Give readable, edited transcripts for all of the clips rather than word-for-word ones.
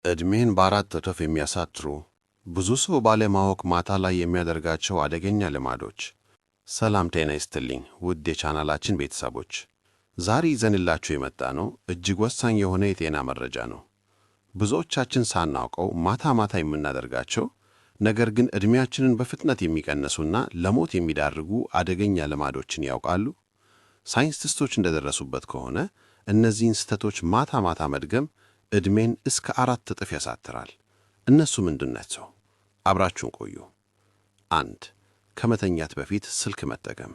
ዕድሜን በአራት እጥፍ የሚያሳጥሩ ብዙ ሰው ባለማወቅ ማታ ላይ የሚያደርጋቸው አደገኛ ልማዶች። ሰላም ጤና ይስጥልኝ ውድ የቻናላችን ቤተሰቦች፣ ዛሬ ይዘንላችሁ የመጣነው እጅግ ወሳኝ የሆነ የጤና መረጃ ነው። ብዙዎቻችን ሳናውቀው ማታ ማታ የምናደርጋቸው ነገር ግን ዕድሜያችንን በፍጥነት የሚቀንሱና ለሞት የሚዳርጉ አደገኛ ልማዶችን ያውቃሉ? ሳይንቲስቶች እንደደረሱበት ከሆነ እነዚህን ስህተቶች ማታ ማታ መድገም ዕድሜን እስከ 4 እጥፍ ያሳጥራል። እነሱ ምንድናቸው? አብራችሁን ቆዩ። 1. ከመተኛት በፊት ስልክ መጠቀም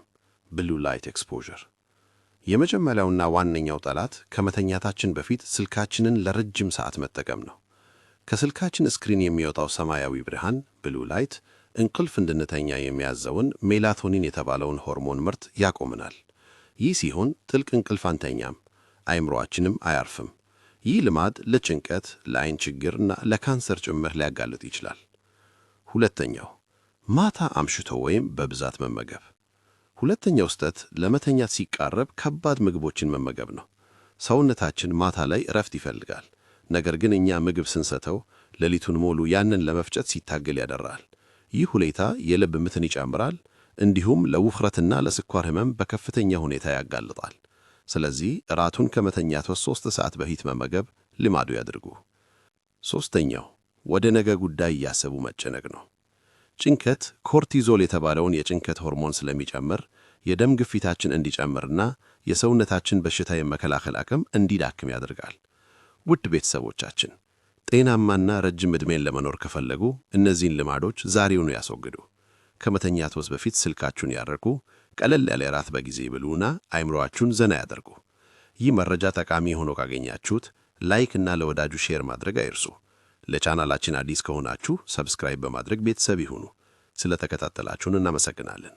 ብሉ ላይት ኤክስፖዠር። የመጀመሪያውና ዋነኛው ጠላት ከመተኛታችን በፊት ስልካችንን ለረጅም ሰዓት መጠቀም ነው። ከስልካችን ስክሪን የሚወጣው ሰማያዊ ብርሃን ብሉ ላይት እንቅልፍ እንድንተኛ የሚያዘውን ሜላቶኒን የተባለውን ሆርሞን ምርት ያቆምናል። ይህ ሲሆን ጥልቅ እንቅልፍ አንተኛም፣ አይምሮአችንም አያርፍም። ይህ ልማድ ለጭንቀት፣ ለዓይን ችግርና ለካንሰር ጭምር ሊያጋልጥ ይችላል። ሁለተኛው ማታ አምሽቶ ወይም በብዛት መመገብ። ሁለተኛው ስህተት ለመተኛት ሲቃረብ ከባድ ምግቦችን መመገብ ነው። ሰውነታችን ማታ ላይ እረፍት ይፈልጋል። ነገር ግን እኛ ምግብ ስንሰተው ሌሊቱን ሙሉ ያንን ለመፍጨት ሲታገል ያደራል። ይህ ሁኔታ የልብ ምትን ይጨምራል፣ እንዲሁም ለውፍረትና ለስኳር ህመም በከፍተኛ ሁኔታ ያጋልጣል። ስለዚህ እራቱን ከመተኛት 3 ሰዓት በፊት መመገብ ልማዱ ያድርጉ። ሦስተኛው ወደ ነገ ጉዳይ እያሰቡ መጨነቅ ነው። ጭንቀት ኮርቲዞል የተባለውን የጭንቀት ሆርሞን ስለሚጨምር የደም ግፊታችን እንዲጨምርና የሰውነታችን በሽታ የመከላከል አቅም እንዲዳክም ያደርጋል። ውድ ቤተሰቦቻችን፣ ጤናማና ረጅም ዕድሜን ለመኖር ከፈለጉ እነዚህን ልማዶች ዛሬውኑ ያስወግዱ። ከመተኛትዎት በፊት ስልካችሁን ያርቁ፣ ቀለል ያለ እራት በጊዜ ይብሉና አይምሮአችሁን ዘና ያደርጉ። ይህ መረጃ ጠቃሚ ሆኖ ካገኛችሁት ላይክ እና ለወዳጁ ሼር ማድረግ አይርሱ። ለቻናላችን አዲስ ከሆናችሁ ሰብስክራይብ በማድረግ ቤተሰብ ይሁኑ። ስለተከታተላችሁን እናመሰግናለን።